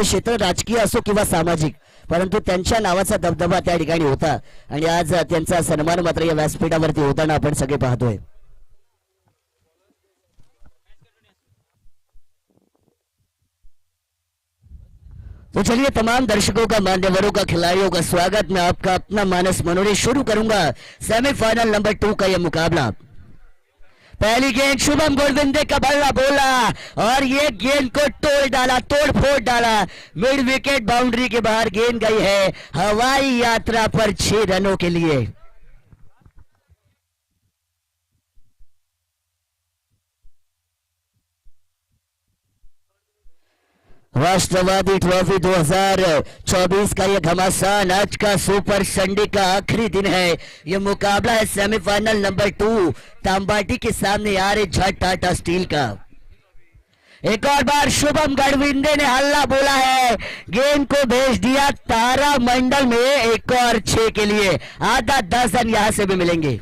क्षेत्र राजकीय असो किंवा सामाजिक, परंतु त्यांच्या नावाचा दबदबा त्या ठिकाणी होता आणि आज त्यांचा सन्मान मात्र या व्यासपीठावरती होताना आपण सगळे पाहतोय. तो चलिए तमाम दर्शकों का, मान्यवरों का, खिलाड़ियों का स्वागत. मैं आपका अपना मानस मनोरे शुरू करूंगा सेमीफाइनल नंबर 2 का यह मुकाबला. पहली गेंद शुभम गोडविंदे का बल्ला बोला और ये गेंद को तोड़ डाला, तोड़ फोड़ डाला. मिड विकेट बाउंड्री के बाहर गेंद गई है हवाई यात्रा पर 6 रनों के लिए. राष्ट्रवादी ट्रॉफी 2024 का यह घमासान आज का सुपर संडे का आखिरी दिन है. यह मुकाबला है सेमीफाइनल नंबर 2 तांबाटी के सामने आ रहे जाट टाटा स्टील का. एक और बार शुभम गोडविंदे ने हल्ला बोला है, गेंद को भेज दिया तारा मंडल में एक और 6 के लिए. आधा 10 रन यहां से भी मिलेंगे.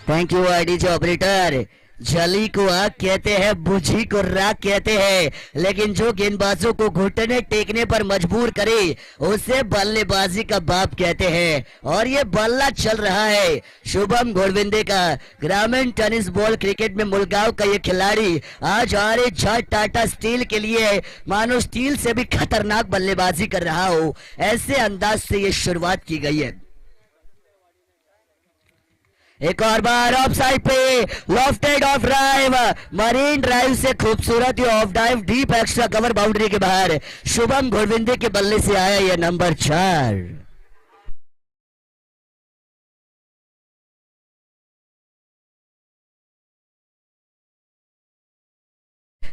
Thank you DJ operator. जली को आग कहते हैं, बुझी को राख कहते हैं, लेकिन जो गेंदबाजों को घुटने टेकने पर मजबूर करे उसे बल्लेबाजी का बाप कहते हैं. और ये बल्ला चल रहा है शुभम गोडविंदे का. ग्रामीण टेनिस बॉल क्रिकेट में मुलगांव का ये खिलाड़ी आज आ रहे जाट टाटा स्टील के लिए मानो स्टील से भी खतरनाक बल्लेबाजी कर रहा हो, ऐसे अंदाज से ये शुरुआत की गई है. एक और बार ऑफ साइड पे lofted of drive, marine drive से खूबसूरत ये of drive deep extra cover boundary के बाहर शुभम गोडविंदे के बल्ले से आया ये नंबर 4.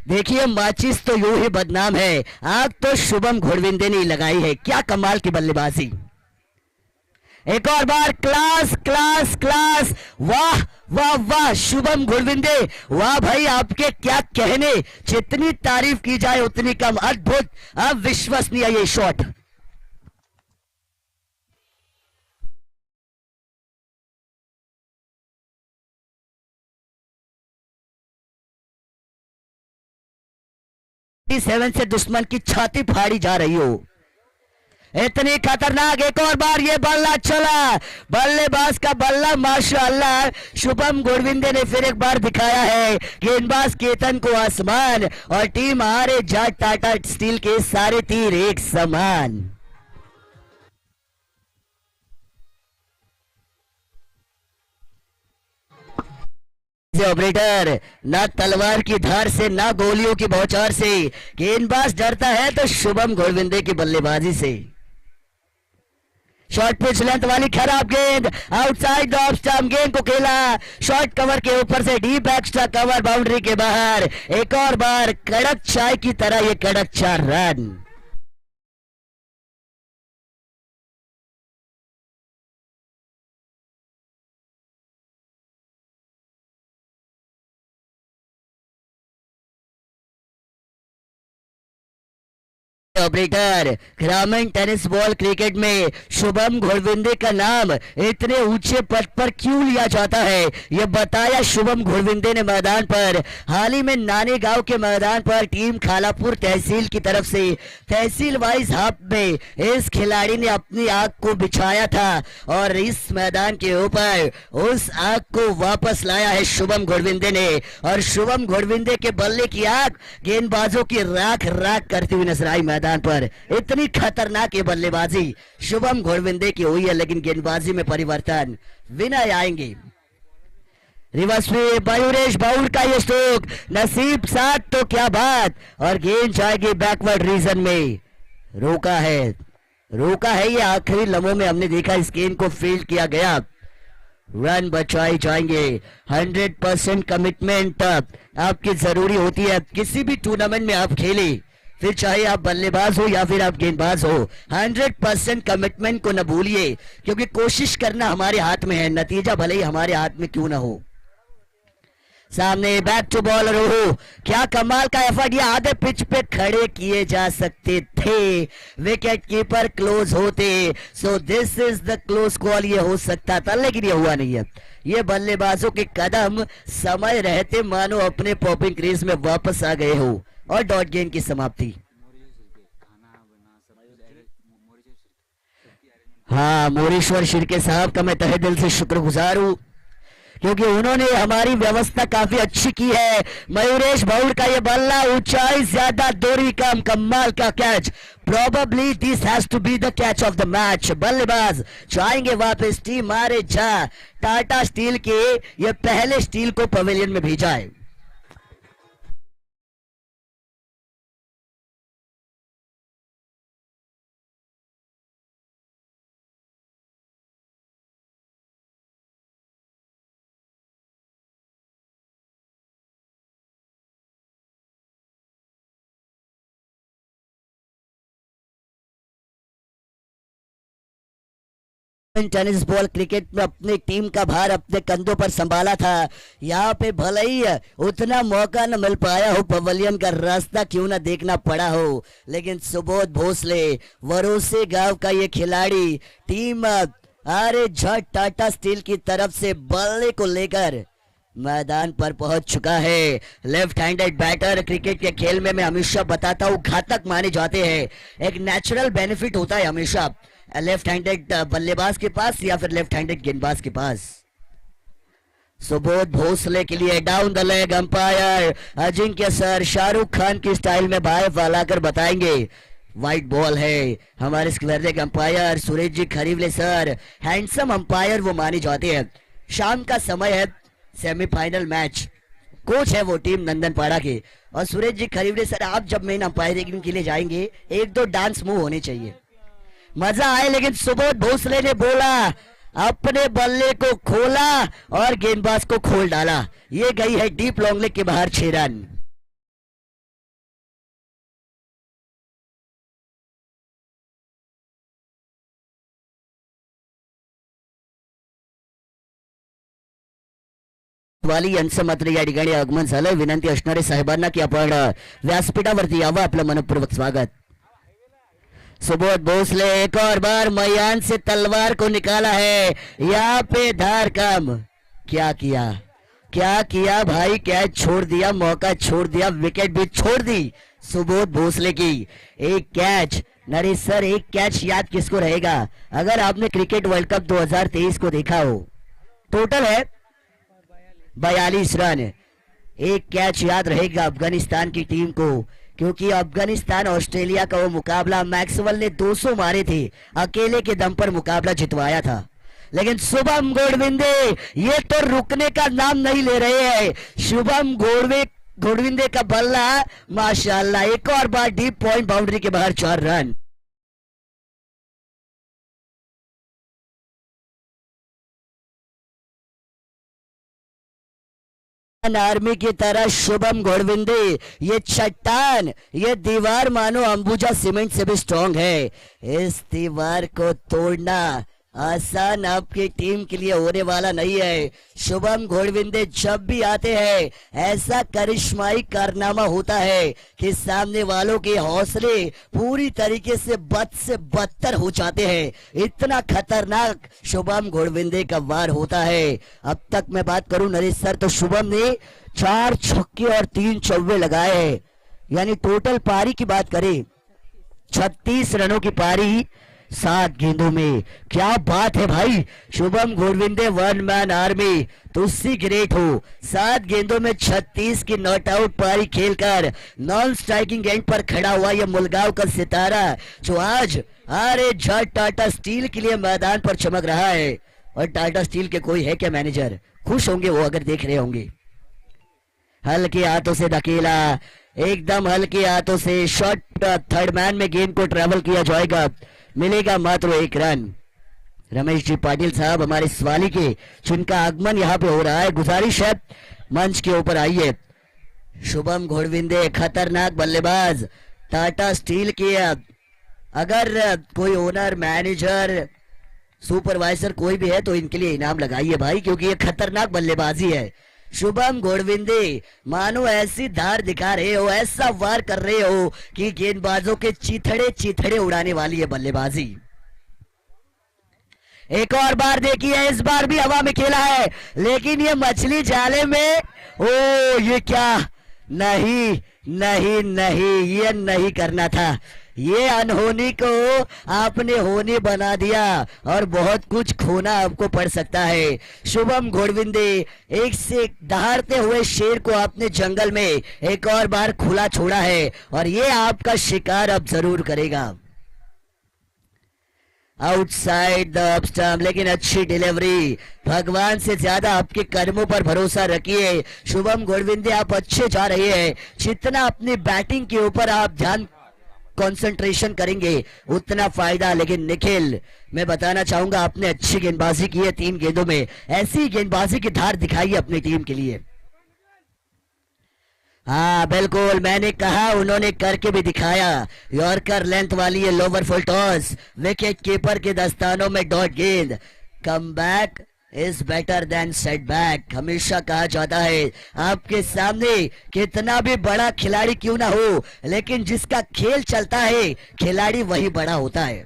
देखिए माचिस तो यूं ही बदनाम है, आग तो शुभम गोडविंदे ने लगाई है. क्या कमाल की बल्लेबाजी. एक और बार क्लास क्लास क्लास, वाह वाह वाह शुभम गोडविंदे, वाह भाई आपके क्या कहने, जितनी तारीफ की जाए उतनी कम. अद्भुत, अविश्वसनीय ये शॉट. सेवन से दुश्मन की छाती फाड़ी जा रही हो, इतनी खतरनाक. एक और बार ये बल्ला चला, बल्लेबाज का बल्ला माशाअल्लाह. शुभम गोडविंदे ने फिर एक बार दिखाया है गेंदबाज केतन को आसमान और टीम हारे जाट टाटा स्टील के सारे तीर एक समान. ऑपरेटर, ना तलवार की धार से ना गोलियों की बौछार से गेंदबाज डरता है तो शुभम गोडविंदे की बल्लेबाजी से. शॉर्ट पिच लेंथ वाली खराब गेंद, आउटसाइड ऑफ स्टंप, गेंद को खेला शॉर्ट कवर के ऊपर से डीप एक्स्ट्रा कवर बाउंड्री के बाहर. एक और बार कड़क चाय की तरह ये कड़क 4 रन. ऑपरेटर, ग्रामीण टेनिस बॉल क्रिकेट में शुभम गोडविंदे का नाम इतने ऊंचे पद पर क्यों लिया जाता है, यह बताया शुभम गोडविंदे ने मैदान पर. हाल ही में नाने गांव के मैदान पर टीम खालापुर तहसील की तरफ से तहसील वाइज हाफ में इस खिलाड़ी ने अपनी आग को बिछाया था और इस मैदान के ऊपर उस आग को वापस लाया है शुभम गोडविंदे ने. और शुभम गोडविंदे के बल्ले की आग गेंदबाजों की राख राख करती हुई नजर आई मैदान पर. इतनी खतरनाक ये बल्लेबाजी शुभम गोडविंदे की हुई है, लेकिन गेंदबाजी में परिवर्तन. विनय आएंगे. रिवर्स में मयूरेश बाउल का ये स्ट्रोक, नसीब साथ तो क्या बात, और गेंद जाएगी बैकवर्ड रीजन में. रोका है ये आखिरी लम्हों में हमने देखा इस गेंद को फील्ड किया गया. रन बचाए जाएंगे. 100% कमिटमेंट आपकी जरूरी होती है किसी भी टूर्नामेंट में आप खेले, फिर चाहे आप बल्लेबाज हो या फिर आप गेंदबाज हो. 100% कमिटमेंट को न भूलिए, क्योंकि कोशिश करना हमारे हाथ में है, नतीजा भले ही हमारे हाथ में क्यों ना हो. सामने बैक टू बॉलर हो, क्या कमाल का एफर्ट, ये आधे पिच पे खड़े किए जा सकते थे, विकेट कीपर क्लोज होते। So this is the close call, ये हो सकता था लेकिन ये हुआ नहीं है। ये बल्लेबाजों के कदम समय रहते मानो अपने पॉपिंग क्रीज में वापस आ गए हो और डॉट गेंद की समाप्ति। हाँ, मोरेश्वर शिर्के साहब का मैं तहे दिल से शुक्रगुजार हूं क्योंकि उन्होंने हमारी व्यवस्था काफी अच्छी की है। मयूरेश भाउड़ का ये बल्ला, ऊंचाई ज्यादा दूरी कम, कमाल का catch. Probably this has to be the catch of the match. बल्लेबाज जाएंगे वापस, टीम मारे जा। टाटा स्टील के ये पहले स्टील को पवेलियन में भेजा है। टेनिस बॉल क्रिकेट में अपनी टीम का भार अपने कंधों पर संभाला था। यहाँ पे भले ही उतना मौका न मिल पाया हो, पवेलियन का रास्ता क्यों ना देखना पड़ा हो, लेकिन सुबोध भोसले वरोसे गांव का ये खिलाड़ी टीम आरे झट टाटा स्टील की तरफ से बल्ले को लेकर मैदान पर पहुंच चुका है। लेफ्ट हैंडेड बैटर क्रिकेट के खेल में मैं हमेशा बताता हूं घातक माने जाते हैं। एक नेचुरल बेनिफिट होता है हमेशा लेफ्ट हैंडेड बल्लेबाज के पास या फिर लेफ्ट हैंडेड गेंदबाज के पास। सुबोध भोसले के लिए down the leg umpire Ajinkya sir Shahrukh Khan की स्टाइल में बाएं वाला कर बताएंगे। वाइट बॉल है। हमारे square umpire Suresh ji खरीवले sir handsome umpire वो माने जाते हैं। शाम का समय है, सेमीफाइनल मैच, कोच है वो टीम नंदनपाड़ा के, और सुरेश जी खरीवले सर आप जब मेन अंपायरिंग के लिए जाएंगे एक दो डांस मूव होने चाहिए, मजा आए। लेकिन सुबोध भोसले ने बोला, अपने बल्ले को खोला और गेंदबाज को खोल डाला। ये गई है डीप लॉन्ग लेग के बाहर 6 रन। वाली यांचं मात्र या ठिकाणी आगमन झालं। विनंती असणारे साहेबांना की आपण व्यासपीठावरती यावं, आपलं मनपूर्वक स्वागत। सुबोध भोसले एक और बार मैदान से तलवार को निकाला है, यहाँ पे धार कम। क्या किया, क्या किया भाई, कैच छोड़ दिया, मौका छोड़ दिया, विकेट भी छोड़ दी सुबोध भोसले की। एक कैच नरेश सर, एक कैच याद किसको रहेगा अगर आपने क्रिकेट वर्ल्ड कप 2023 को देखा हो। टोटल है 42 रन। एक कैच याद रहेगा अफगानिस्तान की टीम को, क्योंकि अफगानिस्तान ऑस्ट्रेलिया का वो मुकाबला मैक्सवेल ने 200 मारे थे, अकेले के दम पर मुकाबला जितवाया था। लेकिन शुभम गोडविंदे ये तो रुकने का नाम नहीं ले रहे हैं। शुभम गोडविंदे का बल्ला माशाल्लाह, एक और बार डीप पॉइंट बाउंड्री के बाहर 4 रन। आर्मी की तरह शुभम गोडविंदे ये चट्टान, ये दीवार मानो अंबुजा सीमेंट से भी स्ट्रांग है। इस दीवार को तोड़ना आसान आपकी टीम के लिए होने वाला नहीं है। शुभम गोडविंदे जब भी आते हैं ऐसा करिश्माई कारनामा होता है कि सामने वालों के हौसले पूरी तरीके से बद से बदतर हो जाते हैं। इतना खतरनाक शुभम गोडविंदे का वार होता है। अब तक मैं बात करूं नरेश सर, तो शुभम ने 4 छक्के और 3 चौवे लगाए हैं, यानी टोटल पारी की बात करें 36 रनों की पारी 7 गेंदों में। क्या बात है भाई, Shubham Godvinde one man army, तुस्सी ग्रेट हो। 7 गेंदों में 36 की नॉट आउट पारी खेलकर नॉन स्ट्राइकिंग एंड पर खड़ा हुआ यह मुलगांव का सितारा जो आज आरे झट टाटा स्टील के लिए मैदान पर चमक रहा है। और टाटा स्टील के कोई है क्या मैनेजर, खुश होंगे वो अगर देख रहे होंगे। हल्के हाथों से धकेला, एकदम हल्के हाथों से शॉट, थर्ड मैन में गेंद को ट्रेवल किया जाएगा, मिलेगा मात्र 1 रन। रमेश जी पाटिल साहब हमारे सवाली के, जिनका आगमन यहाँ पे हो रहा है, गुजारिश है मंच के ऊपर आइए। शुभम गोडविंदे खतरनाक बल्लेबाज, टाटा स्टील के अगर कोई ओनर, मैनेजर, सुपरवाइजर कोई भी है तो इनके लिए इनाम लगाइए भाई, क्योंकि ये खतरनाक बल्लेबाजी है। शुभम घोड़विंदे मानो ऐसी धार दिखा रहे हो, ऐसा वार कर रहे हो कि गेंदबाजों के चीथड़े चीथड़े उड़ाने वाली है बल्लेबाजी। एक और बार देखिए, इस बार भी हवा में खेला है, लेकिन ये मछली जाले में, ओ ये क्या, नहीं नहीं नहीं, ये नहीं करना था। ये अनहोनी को आपने होनी बना दिया और बहुत कुछ खोना आपको पड़ सकता है। शुभम घोड़विंदे, एक से दहाड़ते हुए शेर को आपने जंगल में एक और बार खुला छोड़ा है और ये आपका शिकार अब जरूर करेगा। आउटसाइड द ऑफ स्टंप, लेकिन अच्छी डिलीवरी। भगवान से ज्यादा आपके कर्मों पर भरोसा रखिए शुभम घोड़विंदे, आप अच्छे जा रहे हैं। जितना अपनी बैटिंग के ऊपर आप ध्यान कंसंट्रेशन करेंगे उतना फायदा। लेकिन निखिल, मैं बताना चाहूंगा आपने अच्छी गेंदबाजी की है 3 गेंदों में, ऐसी गेंदबाजी की धार दिखाई अपनी टीम के लिए। हाँ बिल्कुल, मैंने कहा, उन्होंने करके भी दिखाया। यॉर्कर लेंथ वाली है, lower full toss, wicket keeper के दस्तानों में डॉट गेंद। Come back is better than setback, हमेशा कहा जाता है। आपके सामने कितना भी बड़ा खिलाड़ी क्यों ना हो, लेकिन जिसका खेल चलता है खिलाड़ी वही बड़ा होता है।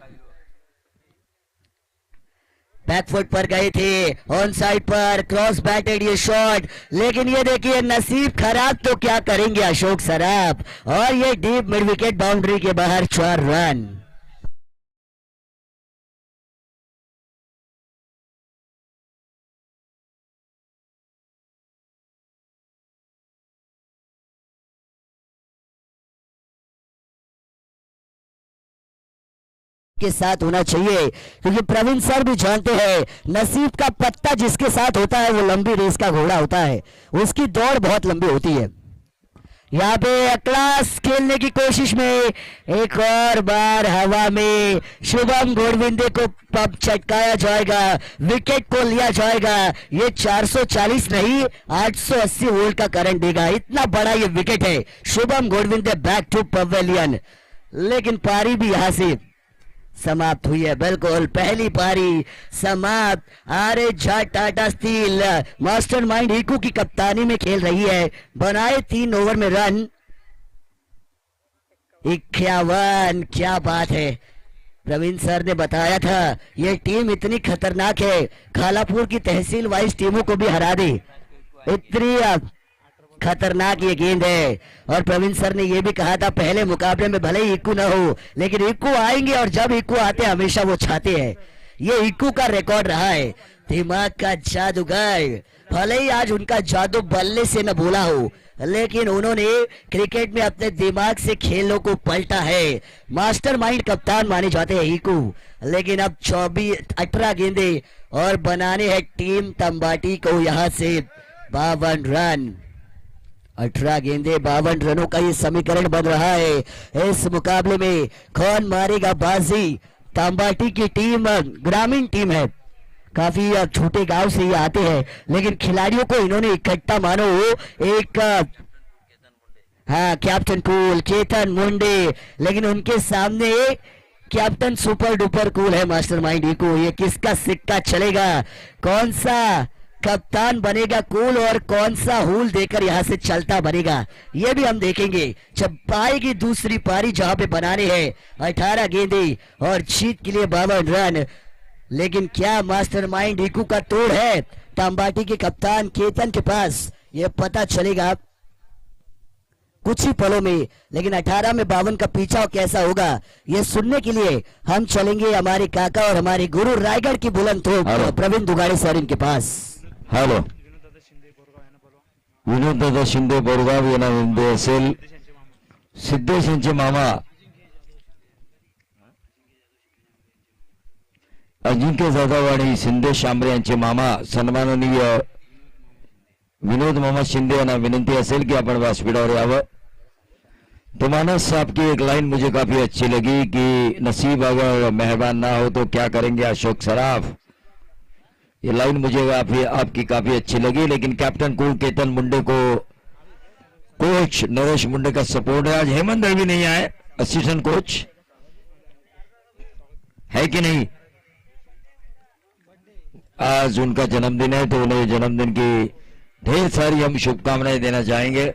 बैकफुट पर गए थे, ऑन साइड पर क्रॉस बैटेड ये शॉट, लेकिन ये देखिए नसीब खराब तो क्या करेंगे अशोक सराफ, और ये डीप मिड विकेट बाउंड्री के बाहर 4 रन। के साथ होना चाहिए, क्योंकि प्रवीण सर भी जानते हैं नसीब का पत्ता जिसके साथ होता है वो लंबी रेस का घोड़ा होता है, उसकी दौड़ बहुत लंबी होती है। यहाँ पे क्लास खेलने की कोशिश में एक और बार हवा में शुभम घोड़विंदे को पब चटकाया जाएगा, विकेट को लिया जाएगा। ये 440 नहीं 880 वोल्ट का करंट देगा, इतना बड़ा ये विकेट है। Shubham Ghodvinde back to pavilion, लेकिन पारी भी यहां से समाप्त हुई है। बिल्कुल पहली पारी समाप्त। R Jha Tata steel mastermind इकू की कप्तानी में खेल रही है, बनाए 3 ओवर में रन 51। क्या बात है, प्रवीण सर ने बताया था ये टीम इतनी खतरनाक है, खालापुर की तहसील वाइज टीमों को भी हरा दी, इतनी खतरनाक ये गेंद है। और प्रवीण सर ने ये भी कहा था पहले मुकाबले में भले ही इक्कू ना हो, लेकिन इक्कू आएंगे, और जब इक्कू आते हैं हमेशा वो छाते हैं। ये इक्कू का रिकॉर्ड रहा है, दिमाग का जादूगर। भले ही आज उनका जादू बल्ले से न बोला हो, लेकिन उन्होंने क्रिकेट में अपने दिमाग से खेलों को पलटा है। मास्टरमाइंड कप्तान माने जाते हैं इक्कू, लेकिन अब 18 गेंदे और बनाने हैं टीम तंबाटी को यहां से 52 रन। 18 गेंदे 52 रनों का ये समीकरण बन रहा है। इस मुकाबले में कौन मारेगा बाजी? तंबाटी की टीम ग्रामीण टीम है, काफी छोटे गांव से ये आते हैं, लेकिन खिलाड़ियों को इन्होंने इकट्ठा मानो एक हाँ कैप्टन कूल, केतन मुंडे, लेकिन उनके सामने कैप्टन सुपर डुपर कूल है मास्टरमाइंड इको। ये किसका सिक्का चलेगा, कौन सा कप्तान बनेगा कूल और कौन सा हुल देकर यहां से चलता बनेगा, ये भी हम देखेंगे जब पाएगी दूसरी पारी, जहां पे बनाने हैं 18 गेंदे और जीत के लिए 52 रन। लेकिन क्या मास्टरमाइंड इकू का तोड़ है तंबाटी के कप्तान केतन के पास, ये पता चलेगा कुछ ही पलों में। लेकिन 18 में 52 का पीछा कैसा होगा ये सुनने के लिए हम चलेंगे हमारे काका और हमारे गुरु रायगढ़ की बुलंद तोप प्रवीण दुगाड़े सर इनके पास। हॅलो, विनोददादा शिंदे बोरगाव यांना विनंती असेल, सिद्धेश यांचे मामा अजिंक्य जाधव आणि सिद्धेश शांबरे यांचे मामा सन्माननीय विनोद मामा शिंदे यांना विनंती असेल कि आपण व्यासपीठावर यावं। तो मानस आपकी एक लाइन मुझे काफी अच्छी लगी कि नसीब अगर मेहरबान ना हो तो क्या करेंगे अशोक सराफ, ये लाइन मुझे आपकी काफी अच्छी लगी। लेकिन कैप्टन कूल केतन मुंडे को कोच नरेश मुंडे का सपोर्ट है। आज हेमंत दलवी नहीं आए, असिस्टेंट कोच है कि नहीं, आज उनका जन्मदिन है तो उन्हें जन्मदिन की ढेर सारी हम शुभकामनाएं देना चाहेंगे.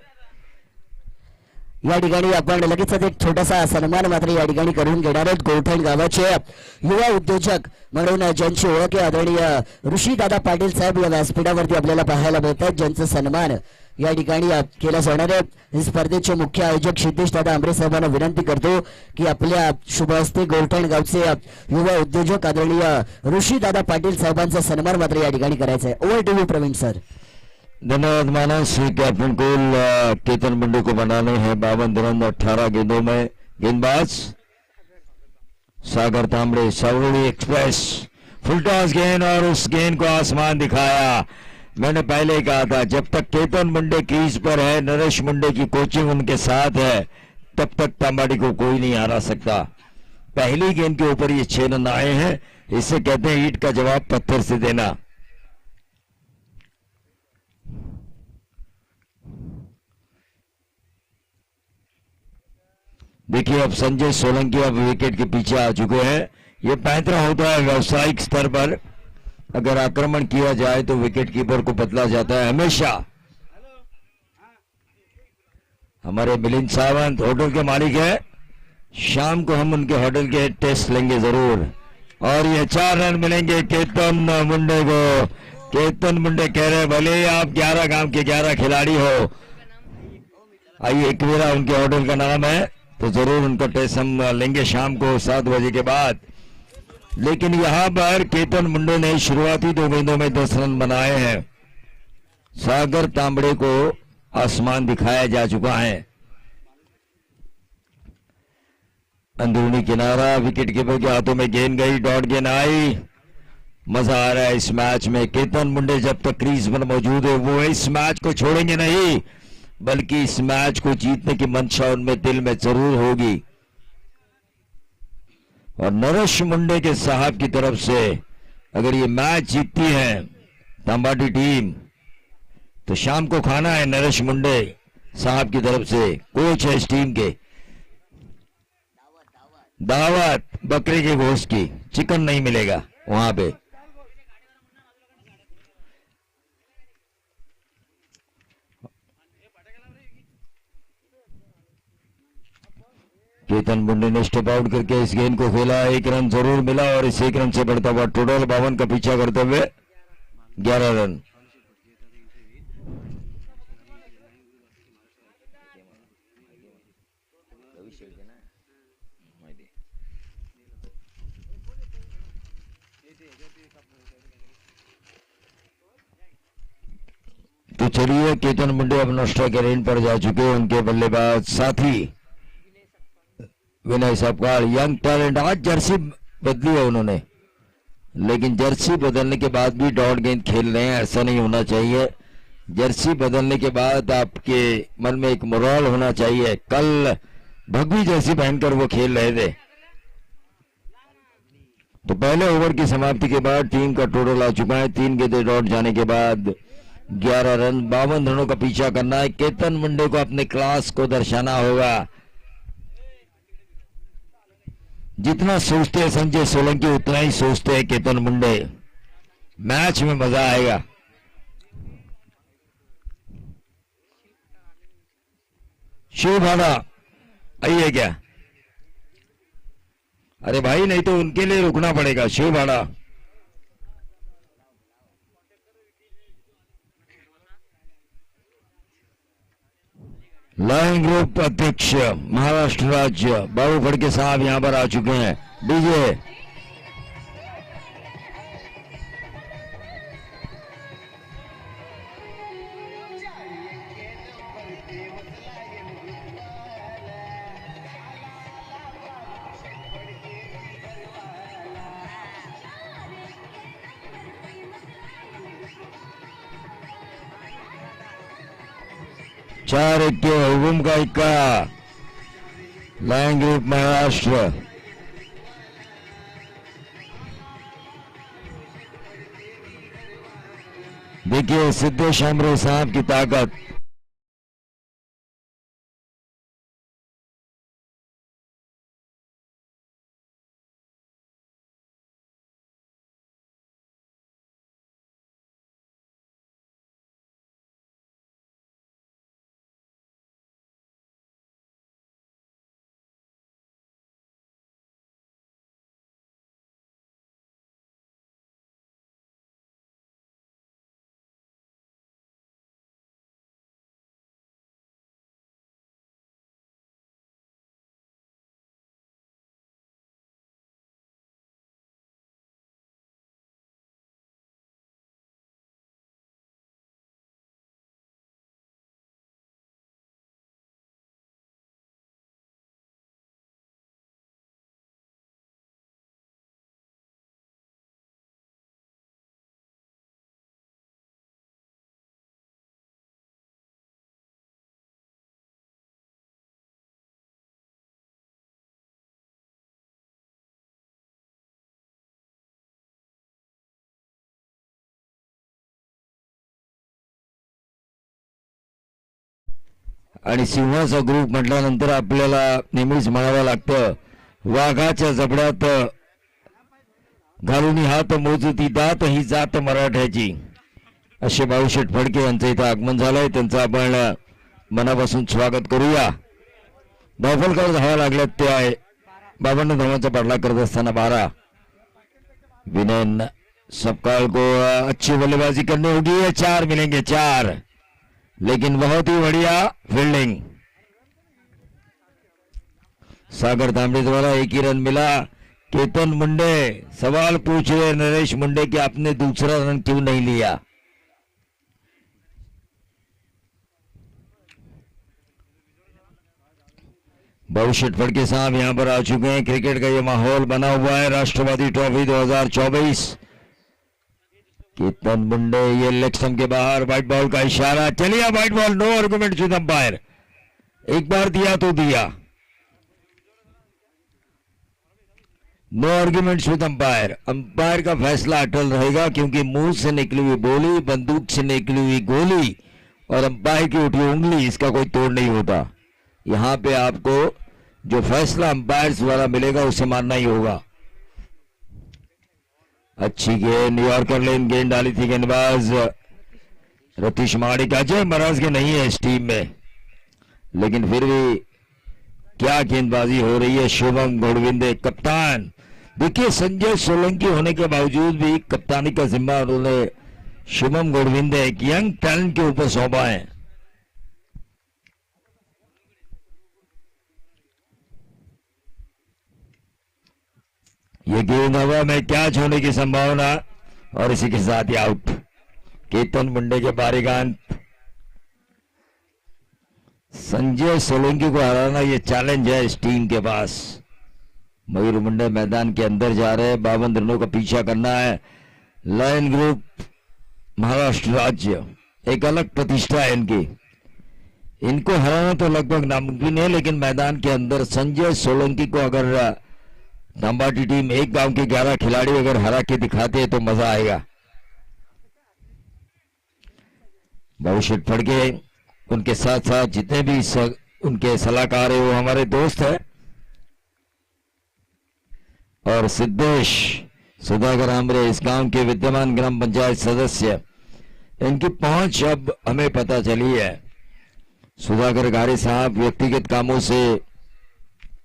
या ठिकाणी आपण लगेचच एक छोटासा सन्मान मात्र या ठिकाणी करून घेणार आहोत. गोरठण गावाचे युवा उद्योजक म्हणून ज्यांची ओळख आहे आदरणीय ऋषीदादा पाटील साहेब या व्यासपीठावरती आपल्याला पाहायला मिळतात, ज्यांचा सन्मान या ठिकाणी केला जाणार आहे. स्पर्धेचे मुख्य आयोजक सिद्धेश दादा आंबरे साहेबांना विनंती करतो की आपल्या शुभ हस्ते गोरठण गावचे युवा उद्योजक आदरणीय ऋषीदादा पाटील साहेबांचा सन्मान मात्र या ठिकाणी करायचा आहे. Over to you Praveen sir. धन्यवाद मानस. कैप्टन कुल केतन मुंडे को बनाने हैं 52 रन 18 गेंदों में. गेंदबाज सागर तांबड़े, सावड़ी एक्सप्रेस, फुल टॉस गेंद और उस गेंद को आसमान दिखाया. मैंने पहले ही कहा था जब तक केतन मुंडे क्रीज पर है, नरेश मुंडे की कोचिंग उनके साथ है, तब तक तांबाड़ी को कोई नहीं हरा सकता. पहली गेंद के ऊपर ये 6 रन आए हैं. इसे कहते हैं ईंट का जवाब पत्थर से देना. देखिए अब संजय सोलंकी अब विकेट के पीछे आ चुके हैं. ये पैंतरा होता है व्यावसायिक स्तर पर. अगर आक्रमण किया जाए तो विकेट कीपर को बदला जाता है हमेशा. हमारे मिलिंद सावंत होटल के मालिक है. शाम को हम उनके होटल के टेस्ट लेंगे जरूर. और ये 4 रन मिलेंगे केतन मुंडे को. केतन मुंडे कह रहे भले आप 11 गांव के 11 खिलाड़ी हो, आइए एक मेरा उनके होटल का नाम है, तो जरूर उनका टेस्ट हम लेंगे शाम को 7 बजे के बाद. लेकिन यहां पर केतन मुंडे ने शुरुआती 2 गेंदों में 10 रन बनाए हैं. सागर तांबड़े को आसमान दिखाया जा चुका है. अंदरूनी किनारा, विकेट कीपर के हाथों में गेंद गई, डॉट गेंद आई. मजा आ रहा है इस मैच में. केतन मुंडे जब तक क्रीज पर मौजूद है वो इस मैच को छोड़ेंगे नहीं, बल्कि इस मैच को जीतने की मंशा उनमें दिल में जरूर होगी. और नरेश मुंडे के साहब की तरफ से अगर ये मैच जीतती है तांबाटी टीम, तो शाम को खाना है नरेश मुंडे साहब की तरफ से, कोच है इस टीम के. दावत बकरे के गोश्त की, चिकन नहीं मिलेगा वहां पे. केतन मुंडे ने स्टेप आउट करके इस गेंद को खेला. 1 रन जरूर मिला और इस 1 रन से बढ़ता हुआ टोटल 52 का पीछा करते हुए 11 रन. तो चलिए केतन मुंडे अब नोस्टा के रेंज पर जा चुके हैं. उनके बल्लेबाज साथी विनय सपकाल, यंग टैलेंट. आज जर्सी बदली है उन्होंने, लेकिन जर्सी बदलने के बाद भी डॉट गेंद खेल रहे हैं. ऐसा नहीं होना चाहिए. जर्सी बदलने के बाद आपके मन में एक मोरल होना चाहिए. कल भगवी जर्सी पहनकर वो खेल रहे थे. तो पहले ओवर की समाप्ति के बाद टीम का टोटल आ चुका है 3 गेंदें डॉट जाने के बाद 11 रन. 52 रनों का पीछा करना है. केतन मुंडे को अपने क्लास को दर्शाना होगा. जितना सोचते हैं संजय सोलंकी उतना ही सोचते हैं केतन मुंडे. मैच में मजा आएगा. शिव भाड़ा आइए क्या? अरे भाई नहीं तो उनके लिए रुकना पड़ेगा. शिव भाड़ा लाइन ग्रुप अध्यक्ष महाराष्ट्र राज्य बाबू फड़के साहब यहां पर आ चुके हैं. डीजे चार इक्के हुकुम का इक्का. Line group Maharashtra. देखिए सिद्धेश आंबरे साहब की ताकत. आणि सिंहाचा ग्रुप म्हटल्यानंतर आपल्याला नेहमीच म्हणावं लागतं, वाघाच्या जबड्यात घालून हात मोजती दात ही जात मराठ्याची. असे भाऊशेठ फडके यांचं इथं आगमन झालंय. त्यांचं आपण मनापासून स्वागत करूया. धावफलकावर धावा लागल्यात ते आहे 52 धावांचा पाठलाग करत असताना 12. विनय सपकाल को अच्छी बल्लेबाजी करनी होगी. 4 मिलेंगे 4, लेकिन बहुत ही बढ़िया फील्डिंग. सागर तांबड़े द्वारा एक ही रन मिला. केतन मुंडे सवाल पूछ रहे नरेश मुंडे कि आपने दूसरा रन क्यों नहीं लिया. भाऊशेठ फड़के साहब यहां पर आ चुके हैं. क्रिकेट का ये माहौल बना हुआ है. राष्ट्रवादी ट्रॉफी 2024. केतन मुंडे ये लेग स्टंप के बाहर. व्हाइट बॉल का इशारा. चलिए white ball. No argument with umpire. एक बार दिया तो दिया. No arguments with umpire. Umpire का फैसला अटल रहेगा, क्योंकि मुंह से निकली हुई बोली, बंदूक से निकली हुई गोली और अंपायर की उठी उंगली, इसका कोई तोड़ नहीं होता. यहां पे आपको जो फैसला अंपायर द्वारा मिलेगा उसे मानना ही होगा. अच्छी गेंद, न्यूयॉर्कर लेन गेंद डाली थी गेंदबाज रतीश माणिक. अजय महाराज के नहीं है इस टीम में, लेकिन फिर भी क्या गेंदबाजी हो रही है. शुभम घोड़विंदे कप्तान. देखिए, संजय सोलंकी होने के बावजूद भी कप्तानी का जिम्मा उन्होंने शुभम घोड़विंदे एक यंग टैलेंट के ऊपर सौंपा है. ये गेंद हवा में कैच होने की संभावना और इसी के साथ ही आउट. केतन मुंडे के बारीगान. संजय सोलंकी को हराना ये चैलेंज है इस टीम के पास. मयूर मुंडे मैदान के अंदर जा रहे हैं. 52 रनों का पीछा करना है. लायन ग्रुप महाराष्ट्र राज्य एक अलग प्रतिष्ठा है इनकी. इनको हराना तो लगभग नामुमकिन है, लेकिन मैदान के अंदर संजय सोलंकी को अगर तांबाटी टीम एक गांव के 11 खिलाड़ी अगर हरा के दिखाते हैं तो मजा आएगा. भाऊशेठ फड़के, उनके साथ साथ जितने भी उनके सलाहकार है वो हमारे दोस्त हैं. और सिद्धेश सुधाकर आमरे इस गांव के विद्यमान ग्राम पंचायत सदस्य. इनकी पहुंच अब हमें पता चली है. सुधाकर गारे साहब व्यक्तिगत कामों से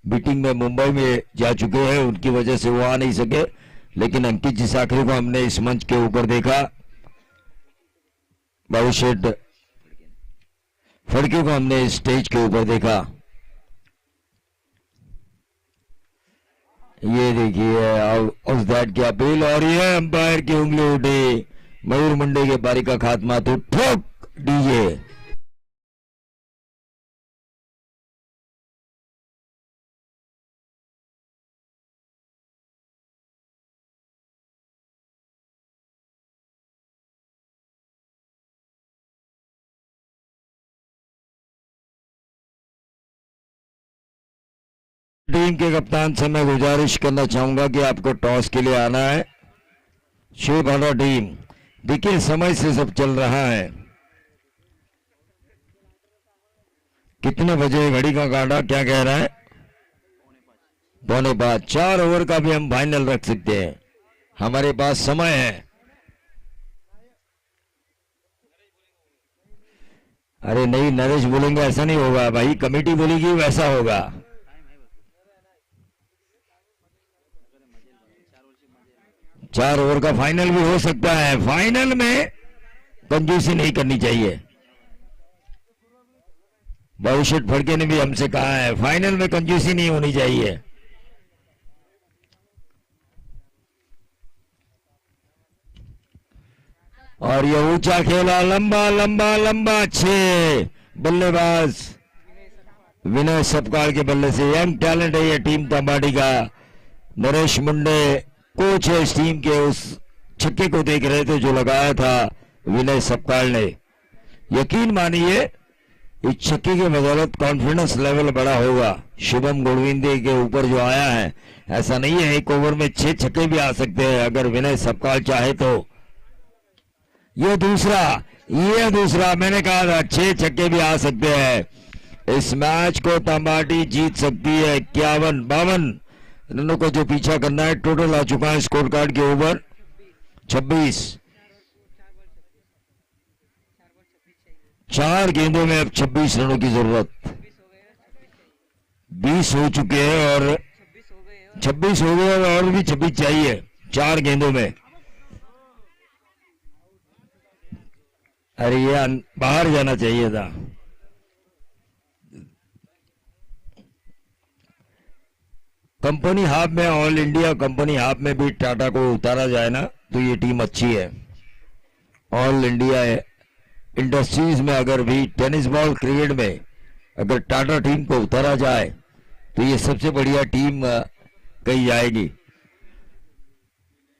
मीटिंग में मुंबई में जा चुके हैं, उनकी वजह से वो आ नहीं सके. लेकिन अंकित जी साखरे को हमने इस मंच के ऊपर देखा. भाऊशेठ फड़के को हमने स्टेज के ऊपर देखा. ये देखिए दैट की अपील और ये अंपायर की उंगली उठी. मयूर मुंडे के बारी का खात्मा तो ठोक डीजे. टीम के कप्तान से मैं गुजारिश करना चाहूंगा कि आपको टॉस के लिए आना है. 6-12 टीम. देखिए, समय से सब चल रहा है. कितने बजे घड़ी का कांटा क्या कह रहा है? 4:15. 4 ओवर का भी हम फाइनल रख सकते हैं. हमारे पास समय है. अरे नहीं, नरेश बोलेंगे ऐसा नहीं होगा भाई. कमेटी बोलेगी वैसा होगा. 4 ओवर का फाइनल भी हो सकता है. फाइनल में कंजूसी नहीं करनी चाहिए. भाऊशेठ फड़के ने भी हमसे कहा है फाइनल में कंजूसी नहीं होनी चाहिए. और ये ऊंचा खेला, लंबा लंबा लंबा. 6 बल्लेबाज विनय सपकाल के बल्ले से. यंग टैलेंट है ये टीम तांबाटी का. नरेश मुंडे कोच है इस टीम के. उस छक्के को देख रहे थे जो लगाया था विनय सपकाल ने. यकीन मानिए इस छक्के की बदौलत कॉन्फिडेंस लेवल बड़ा होगा. शुभम घोड़विंदे के ऊपर जो आया है, ऐसा नहीं है एक ओवर में 6 छक्के भी आ सकते हैं अगर विनय सपकाल चाहे तो. ये दूसरा मैंने कहा था 6 छक्के भी आ सकते हैं. इस मैच को तंबाटी जीत सकती है। 51-52 रनों को जो पीछा करना है। टोटल आ चुका है स्कोर कार्ड के ऊपर 26। 4 गेंदों में अब 26 रनों की जरूरत। 20 हो चुके हैं और 26 हो गए और भी 26 चाहिए 4 गेंदों में। अरे ये बाहर जाना चाहिए था। कंपनी हाफ में, ऑल इंडिया कंपनी हाफ में भी टाटा को उतारा जाए ना तो ये टीम अच्छी है। ऑल इंडिया इंडस्ट्रीज में अगर भी टेनिस बॉल क्रिकेट में अगर टाटा टीम को उतारा जाए तो ये सबसे बढ़िया टीम कही जाएगी।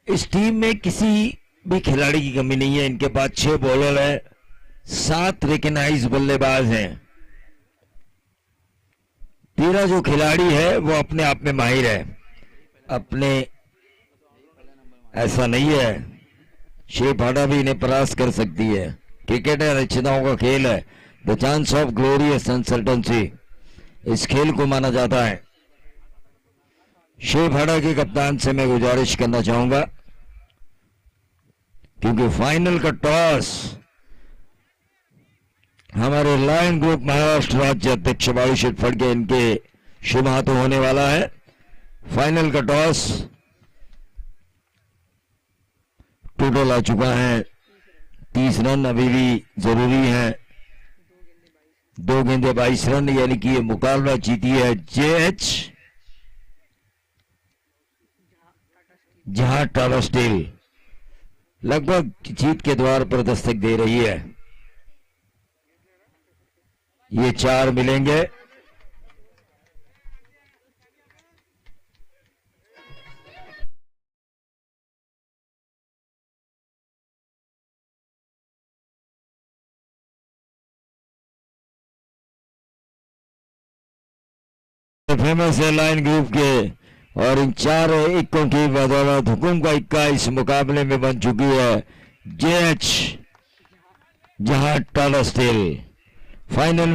इस टीम में किसी भी खिलाड़ी की कमी नहीं है। इनके पास 6 बॉलर है, 7 रिकग्नाइज बल्लेबाज हैं। 13 जो खिलाड़ी है वो अपने आप में माहिर है। अपने ऐसा नहीं है शेप हाडा भी इन्हें परास्त कर सकती है। क्रिकेट है, अनिश्चितताओं का खेल है। The chance of glorious uncertainty इस खेल को माना जाता है। शेप हाडा के कप्तान से मैं गुजारिश करना चाहूंगा क्योंकि फाइनल का टॉस हमारे लायन ग्रुप महाराष्ट्र राज्य अध्यक्ष बाबू शेटफड़ के इनके शुभ हाथों होने वाला है। फाइनल का टॉस टोटल आ चुका है 30 रन अभी भी जरूरी है। 2 गेंदे 22 रन यानी कि ये मुकाबला जीती है जेएच जहां टाटा स्टील लगभग जीत के द्वार पर दस्तक दे रही है। ये 4 मिलेंगे। फेमस एयरलाइन ग्रुप के और इन 4 इक्कों की बदौलत हुकुम का इक्का इस मुकाबले में बन चुकी है जेएच जहां टाटा स्टील फाइनल